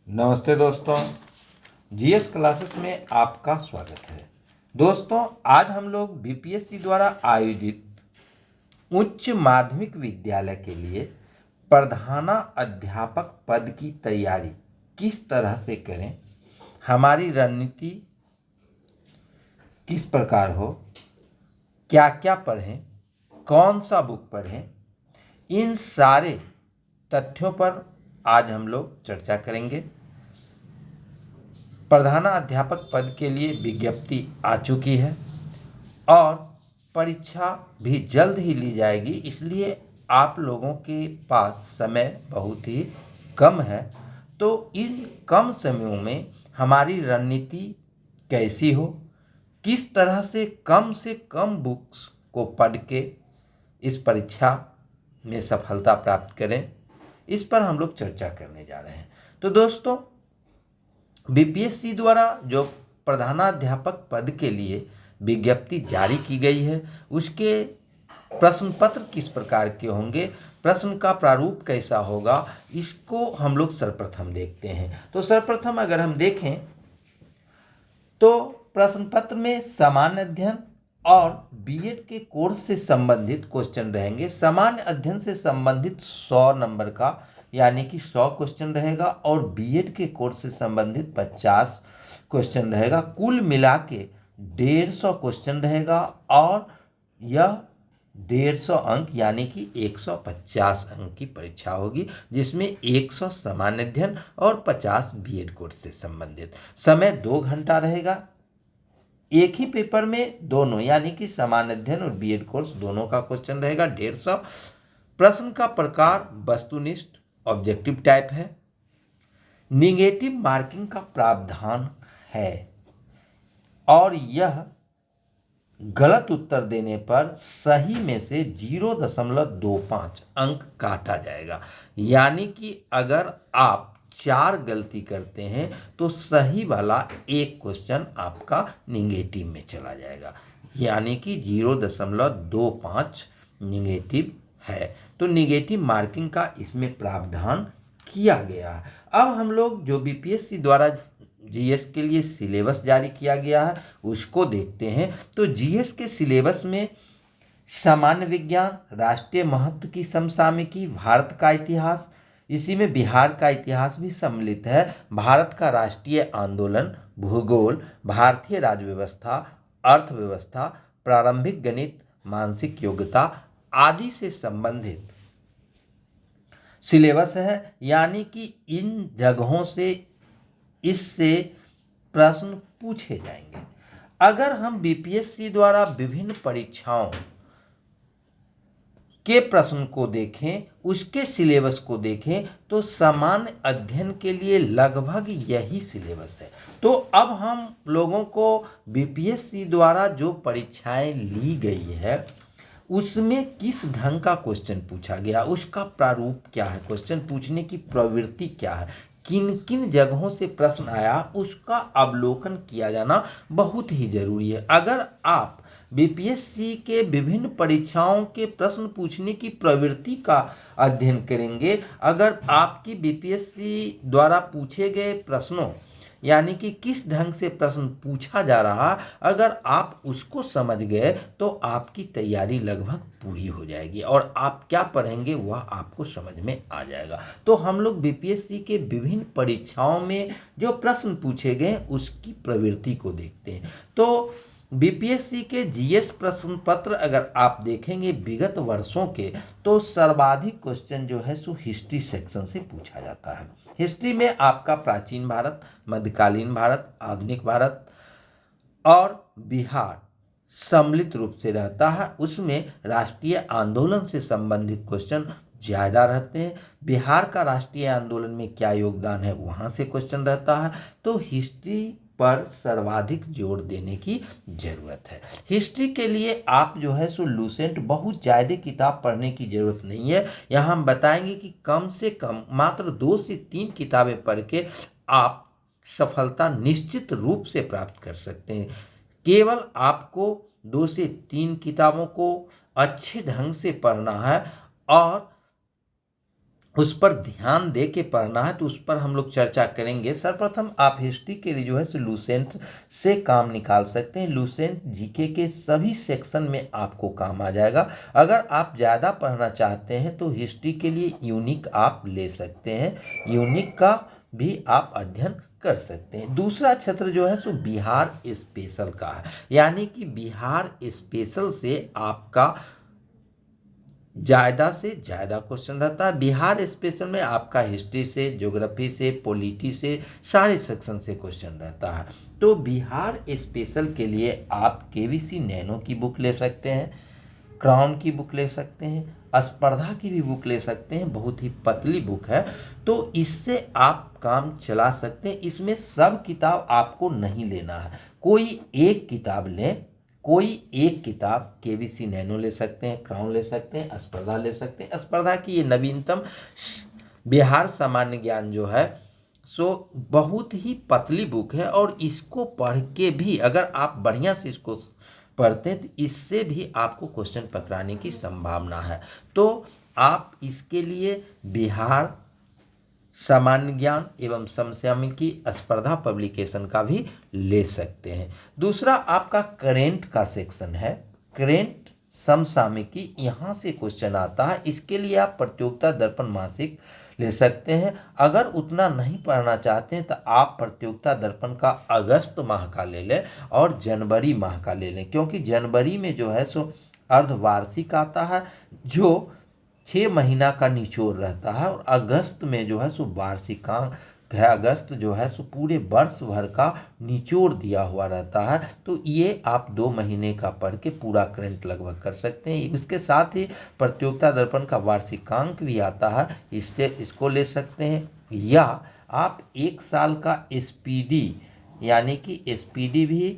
नमस्ते दोस्तों, GS classes में आपका स्वागत है। दोस्तों, आज हम लोग बीपीएससी द्वारा आयोजित उच्च माध्यमिक विद्यालय के लिए प्रधानाध्यापक पद की तैयारी किस तरह से करें, हमारी रणनीति किस प्रकार हो, क्या क्या पढ़ें, कौन सा बुक पढ़ें, इन सारे तथ्यों पर आज हम लोग चर्चा करेंगे। प्रधानाध्यापक पद के लिए विज्ञप्ति आ चुकी है और परीक्षा भी जल्द ही ली जाएगी, इसलिए आप लोगों के पास समय बहुत ही कम है। तो इन कम समयों में हमारी रणनीति कैसी हो, किस तरह से कम बुक्स को पढ़ के इस परीक्षा में सफलता प्राप्त करें, इस पर हम लोग चर्चा करने जा रहे हैं। तो दोस्तों, बीपीएससी द्वारा जो प्रधानाध्यापक पद के लिए विज्ञप्ति जारी की गई है, उसके प्रश्न पत्र किस प्रकार के होंगे, प्रश्न का प्रारूप कैसा होगा, इसको हम लोग सर्वप्रथम देखते हैं। तो सर्वप्रथम अगर हम देखें तो प्रश्न पत्र में सामान्य अध्ययन और बीएड के कोर्स से संबंधित क्वेश्चन रहेंगे। सामान्य अध्ययन से संबंधित 100 नंबर का यानी कि 100 क्वेश्चन रहेगा और बीएड के कोर्स से संबंधित 50 क्वेश्चन रहेगा। कुल मिला के 150 क्वेश्चन रहेगा और यह 150 अंक यानी कि 150 अंक की परीक्षा होगी, जिसमें 100 सामान्य अध्ययन और 50 बीएड कोर्स से संबंधित। समय 2 घंटा रहेगा। एक ही पेपर में दोनों यानी कि सामान्य अध्ययन और बीएड कोर्स दोनों का क्वेश्चन रहेगा 150। प्रश्न का प्रकार वस्तुनिष्ठ ऑब्जेक्टिव टाइप है। निगेटिव मार्किंग का प्रावधान है और यह गलत उत्तर देने पर सही में से 0.25 अंक काटा जाएगा। यानी कि अगर आप 4 गलती करते हैं तो सही वाला एक क्वेश्चन आपका निगेटिव में चला जाएगा, यानी कि 0.25 निगेटिव है। तो निगेटिव मार्किंग का इसमें प्रावधान किया गया है। अब हम लोग जो बीपीएससी द्वारा जीएस के लिए सिलेबस जारी किया गया है उसको देखते हैं। तो जीएस के सिलेबस में सामान्य विज्ञान, राष्ट्रीय महत्व की समसामयिकी, भारत का इतिहास, इसी में बिहार का इतिहास भी सम्मिलित है, भारत का राष्ट्रीय आंदोलन, भूगोल, भारतीय राज्य व्यवस्था, अर्थव्यवस्था, प्रारंभिक गणित, मानसिक योग्यता आदि से संबंधित सिलेबस है। यानी कि इन जगहों से इससे प्रश्न पूछे जाएंगे। अगर हम बीपीएससी द्वारा विभिन्न परीक्षाओं के प्रश्न को देखें, उसके सिलेबस को देखें, तो सामान्य अध्ययन के लिए लगभग यही सिलेबस है। तो अब हम लोगों को बीपीएससी द्वारा जो परीक्षाएं ली गई है उसमें किस ढंग का क्वेश्चन पूछा गया, उसका प्रारूप क्या है, क्वेश्चन पूछने की प्रवृत्ति क्या है, किन किन जगहों से प्रश्न आया, उसका अवलोकन किया जाना बहुत ही जरूरी है। अगर आप बीपीएससी के विभिन्न परीक्षाओं के प्रश्न पूछने की प्रवृत्ति का अध्ययन करेंगे, अगर आपकी बीपीएससी द्वारा पूछे गए प्रश्नों यानी कि किस ढंग से प्रश्न पूछा जा रहा, अगर आप उसको समझ गए तो आपकी तैयारी लगभग पूरी हो जाएगी और आप क्या पढ़ेंगे वह आपको समझ में आ जाएगा। तो हम लोग बीपीएससी के विभिन्न परीक्षाओं में जो प्रश्न पूछे गए उसकी प्रवृत्ति को देखते हैं। तो बीपीएससी के जीएस प्रश्न पत्र अगर आप देखेंगे विगत वर्षों के, तो सर्वाधिक क्वेश्चन जो है सो हिस्ट्री सेक्शन से पूछा जाता है। हिस्ट्री में आपका प्राचीन भारत, मध्यकालीन भारत, आधुनिक भारत और बिहार सम्मिलित रूप से रहता है। उसमें राष्ट्रीय आंदोलन से संबंधित क्वेश्चन ज़्यादा रहते हैं। बिहार का राष्ट्रीय आंदोलन में क्या योगदान है वहाँ से क्वेश्चन रहता है। तो हिस्ट्री पर सर्वाधिक जोर देने की ज़रूरत है। हिस्ट्री के लिए आप जो है सो लूसेंट बहुत ज़्यादा किताब पढ़ने की ज़रूरत नहीं है। यहाँ हम बताएंगे कि कम से कम मात्र 2 से 3 किताबें पढ़ के आप सफलता निश्चित रूप से प्राप्त कर सकते हैं। केवल आपको 2 से 3 किताबों को अच्छे ढंग से पढ़ना है और उस पर ध्यान दे के पढ़ना है, तो उस पर हम लोग चर्चा करेंगे। सर्वप्रथम आप हिस्ट्री के लिए जो है सो लूसेंट से काम निकाल सकते हैं। लूसेंट जीके के सभी सेक्शन में आपको काम आ जाएगा। अगर आप ज़्यादा पढ़ना चाहते हैं तो हिस्ट्री के लिए यूनिक आप ले सकते हैं, यूनिक का भी आप अध्ययन कर सकते हैं। दूसरा क्षेत्र जो है सो बिहार स्पेशल का है, यानी कि बिहार स्पेशल से आपका ज़्यादा से ज़्यादा क्वेश्चन रहता है। बिहार स्पेशल में आपका हिस्ट्री से, ज्योग्राफी से, पॉलिटी से, सारे सेक्शन से क्वेश्चन रहता है। तो बिहार स्पेशल के लिए आप केवीसी नैनो की बुक ले सकते हैं, क्राउन की बुक ले सकते हैं, स्पर्धा की भी बुक ले सकते हैं। बहुत ही पतली बुक है, तो इससे आप काम चला सकते हैं। इसमें सब किताब आपको नहीं लेना है, कोई एक किताब लें। कोई एक किताब केवीसी नैनो ले सकते हैं, क्राउन ले सकते हैं, स्पर्धा ले सकते हैं। स्पर्धा की ये नवीनतम बिहार सामान्य ज्ञान जो है सो बहुत ही पतली बुक है, और इसको पढ़ के भी अगर आप बढ़िया से इसको पढ़ते हैं तो इससे भी आपको क्वेश्चन पकड़ाने की संभावना है। तो आप इसके लिए बिहार सामान्य ज्ञान एवं समसामयिकी स्पर्धा पब्लिकेशन का भी ले सकते हैं। दूसरा आपका करेंट का सेक्शन है, करेंट समसामयिकी, यहाँ से क्वेश्चन आता है। इसके लिए आप प्रतियोगिता दर्पण मासिक ले सकते हैं। अगर उतना नहीं पढ़ना चाहते हैं तो आप प्रतियोगिता दर्पण का अगस्त माह का ले लें और जनवरी माह का ले लें, क्योंकि जनवरी में जो है सो अर्धवार्षिक आता है जो 6 महीना का निचोड़ रहता है, और अगस्त में जो है सो वार्षिकांक है। अगस्त जो है सो पूरे वर्ष भर का निचोड़ दिया हुआ रहता है। तो ये आप 2 महीने का पढ़ के पूरा करंट लगभग कर सकते हैं। इसके साथ ही प्रतियोगिता दर्पण का वार्षिकांक भी आता है, इससे इसको ले सकते हैं। या आप 1 साल का एसपीडी यानी कि एसपीडी भी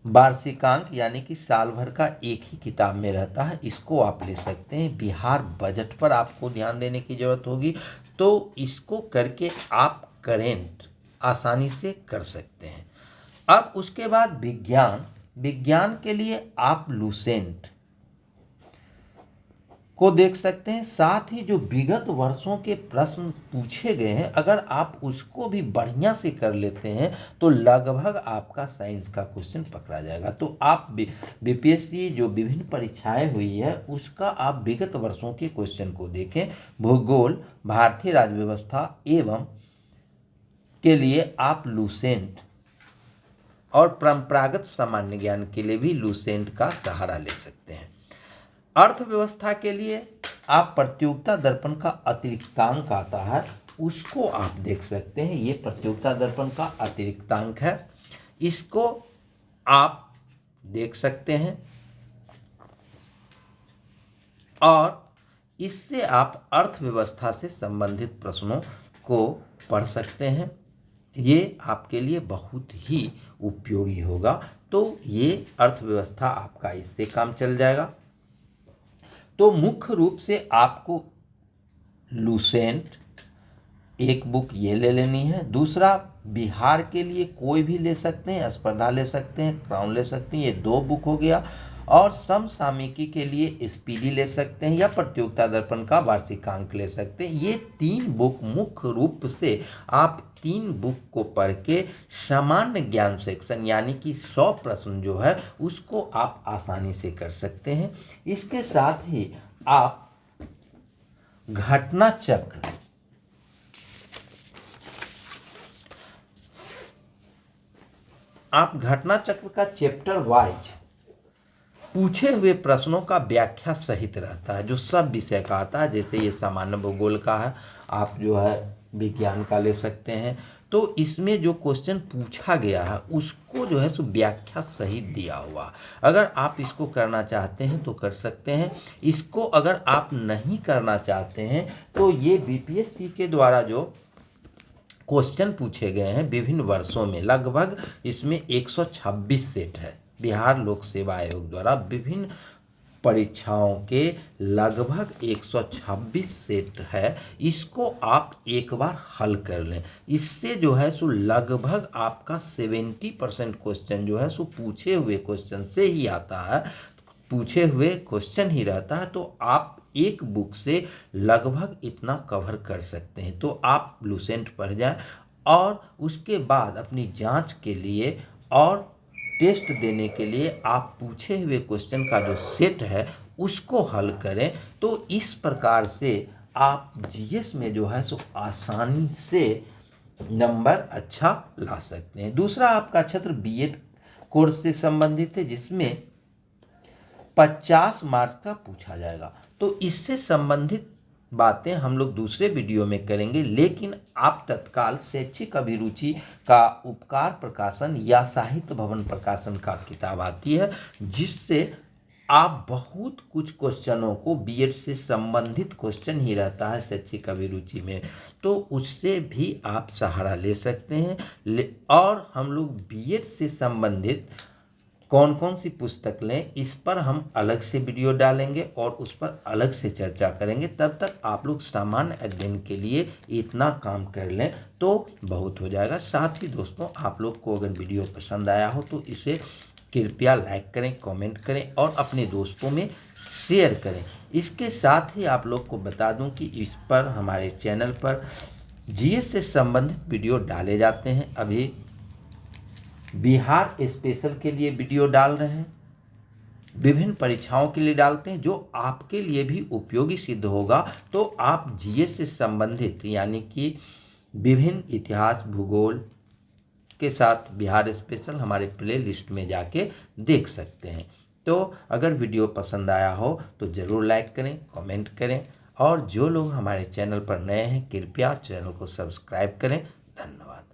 वार्षिकांक यानी कि साल भर का एक ही किताब में रहता है, इसको आप ले सकते हैं। बिहार बजट पर आपको ध्यान देने की ज़रूरत होगी, तो इसको करके आप करेंट आसानी से कर सकते हैं। अब उसके बाद विज्ञान, विज्ञान के लिए आप लूसेंट को देख सकते हैं। साथ ही जो विगत वर्षों के प्रश्न पूछे गए हैं, अगर आप उसको भी बढ़िया से कर लेते हैं तो लगभग आपका साइंस का क्वेश्चन पकड़ा जाएगा। तो आप बीपीएससी जो विभिन्न परीक्षाएं हुई है उसका आप विगत वर्षों के क्वेश्चन को देखें। भूगोल, भारतीय राज्य व्यवस्था एवं के लिए आप लूसेंट, और परंपरागत सामान्य ज्ञान के लिए भी लूसेंट का सहारा ले सकते हैं। अर्थव्यवस्था के लिए आप प्रतियोगिता दर्पण का अतिरिक्तांक आता है, उसको आप देख सकते हैं। ये प्रतियोगिता दर्पण का अतिरिक्तांक है, इसको आप देख सकते हैं, और इससे आप अर्थव्यवस्था से संबंधित प्रश्नों को पढ़ सकते हैं। ये आपके लिए बहुत ही उपयोगी होगा। तो ये अर्थव्यवस्था आपका इससे काम चल जाएगा। तो मुख्य रूप से आपको लूसेंट एक बुक ये ले लेनी है। दूसरा बिहार के लिए कोई भी ले सकते हैं, स्पर्धा ले सकते हैं, क्राउन ले सकते हैं, ये 2 बुक हो गया। और समसामयिकी के लिए एसपीडी ले सकते हैं या प्रतियोगिता दर्पण का वार्षिकांक ले सकते हैं। ये 3 बुक मुख्य रूप से आप 3 बुक को पढ़ के सामान्य ज्ञान सेक्शन यानी कि 100 प्रश्न जो है उसको आप आसानी से कर सकते हैं। इसके साथ ही आप घटना चक्र, घटना चक्र का चैप्टर वाइज पूछे हुए प्रश्नों का व्याख्या सहित रहता है, जो सब विषय का आता है। जैसे ये सामान्य भूगोल का है, आप जो है विज्ञान का ले सकते हैं। तो इसमें जो क्वेश्चन पूछा गया है उसको जो है सो व्याख्या सहित दिया हुआ। अगर आप इसको करना चाहते हैं तो कर सकते हैं। इसको अगर आप नहीं करना चाहते हैं तो ये बीपीएससी के द्वारा जो क्वेश्चन पूछे गए हैं विभिन्न वर्षों में, लगभग इसमें 126 सेट है। बिहार लोक सेवा आयोग द्वारा विभिन्न परीक्षाओं के लगभग 126 सेट है। इसको आप एक बार हल कर लें, इससे जो है सो लगभग आपका 70% क्वेश्चन जो है सो पूछे हुए क्वेश्चन से ही आता है, पूछे हुए क्वेश्चन ही रहता है। तो आप एक बुक से लगभग इतना कवर कर सकते हैं। तो आप लूसेंट पढ़ जाएं और उसके बाद अपनी जांच के लिए और टेस्ट देने के लिए आप पूछे हुए क्वेश्चन का जो सेट है उसको हल करें। तो इस प्रकार से आप जीएस में जो है सो आसानी से नंबर अच्छा ला सकते हैं। दूसरा आपका क्षेत्र बीएड कोर्स से संबंधित है, जिसमें 50 मार्क्स का पूछा जाएगा। तो इससे संबंधित बातें हम लोग दूसरे वीडियो में करेंगे, लेकिन आप तत्काल शैक्षिक अभिरुचि का उपकार प्रकाशन या साहित्य भवन प्रकाशन का किताब आती है, जिससे आप बहुत कुछ क्वेश्चनों को बीएड से संबंधित क्वेश्चन ही रहता है शैक्षिक अभिरुचि में, तो उससे भी आप सहारा ले सकते हैं। और हम लोग बीएड से संबंधित कौन कौन सी पुस्तक लें इस पर हम अलग से वीडियो डालेंगे और उस पर अलग से चर्चा करेंगे। तब तक आप लोग सामान्य अध्ययन के लिए इतना काम कर लें तो बहुत हो जाएगा। साथ ही दोस्तों, आप लोग को अगर वीडियो पसंद आया हो तो इसे कृपया लाइक करें, कमेंट करें और अपने दोस्तों में शेयर करें। इसके साथ ही आप लोग को बता दूं कि इस पर हमारे चैनल पर जीएस से संबंधित वीडियो डाले जाते हैं। अभी बिहार स्पेशल के लिए वीडियो डाल रहे हैं, विभिन्न परीक्षाओं के लिए डालते हैं, जो आपके लिए भी उपयोगी सिद्ध होगा। तो आप जीएस से संबंधित यानी कि विभिन्न इतिहास, भूगोल के साथ बिहार स्पेशल हमारे प्ले लिस्ट में जाके देख सकते हैं। तो अगर वीडियो पसंद आया हो तो ज़रूर लाइक करें, कमेंट करें और जो लोग हमारे चैनल पर नए हैं कृपया चैनल को सब्सक्राइब करें। धन्यवाद।